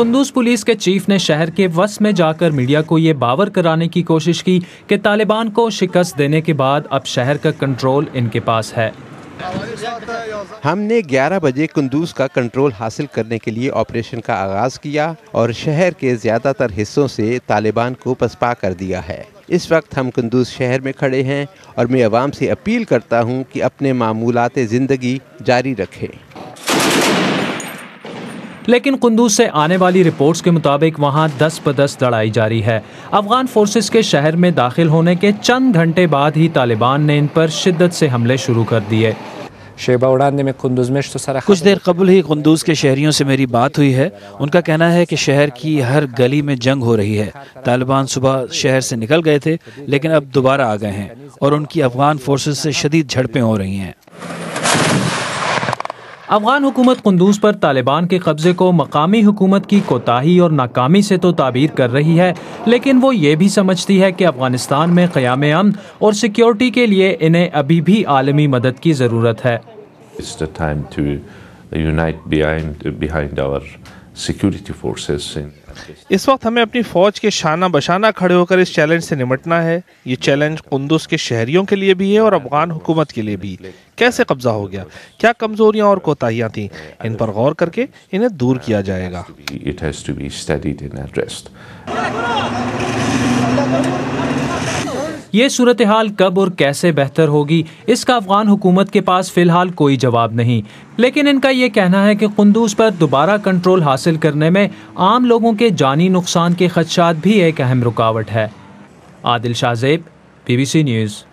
Kunduz police کے chief نے شہر کے وسط میں جا کر میڈیا کو یہ باور کرانے کی کوشش کی کہ طالبان کو شکست دینے کے بعد اب شہر کا کنٹرول ان کے پاس ہے۔ ہم نے 11 بجے قندوز کا کنٹرول حاصل کرنے کے لیے آپریشن کا آغاز کیا اور شہر کے زیادہ تر حصوں سے طالبان کو پسپا کر دیا ہے۔ اس وقت ہم قندوز شہر میں کھڑے ہیں اور میں عوام سے اپیل کرتا ہوں کہ اپنے معمولات زندگی جاری رکھیں۔ لیکن قندوز سے آنے والی رپورٹس کے مطابق وہاں دست بدست لڑائی جاری ہے۔ افغان فورسز کے شہر میں داخل ہونے کے چند گھنٹے بعد ہی طالبان نے ان پر شدت سے حملے شروع کر دیے۔ کچھ دیر قبل ہی قندوز کے شہریوں سے میری بات ہوئی ہے۔ ان کا کہنا ہے کہ شہر کی ہر گلی میں جنگ ہو رہی ہے۔ طالبان صبح شہر سے نکل گئے تھے لیکن اب دوبارہ آ گئے ہیں اور ان کی افغان فورسز سے شدید جھڑپیں ہو رہی ہیں۔ افغان حکومت قندوز پر طالبان کے قبضے کو مقامی حکومت کی کوتاہی اور ناکامی سے تو تعبیر کر رہی ہے، لیکن وہ یہ بھی سمجھتی ہے کہ افغانستان میں قیام امن اور سیکیورٹی کے لیے انہیں ابھی بھی عالمی مدد کی ضرورت ہے۔ It's the time to unite behind our security forces. اس وقت ہمیں اپنی فوج کے شانہ بشانہ کھڑے ہو کر اس چیلنج سے نمٹنا ہے۔ یہ چیلنج قندوز کے شہریوں کے لیے بھی ہے اور افغان حکومت کے لیے بھی۔ کیسے قبضہ ہو گیا، کیا کمزوریاں اور کوتاہیاں تھیں، ان پر غور کر کے انہیں دور کیا جائے گا۔ It has to be studied and addressed. یہ صورتحال کب اور کیسے بہتر ہوگی، اس کا افغان حکومت کے پاس فی الحال کوئی جواب نہیں، لیکن ان کا یہ کہنا ہے کہ قندوز پر دوبارہ کنٹرول حاصل کرنے میں عام لوگوں کے جانی نقصان کے خدشات بھی ایک اہم رکاوٹ ہے۔ عادل شاہ زیب، BBC نیوز۔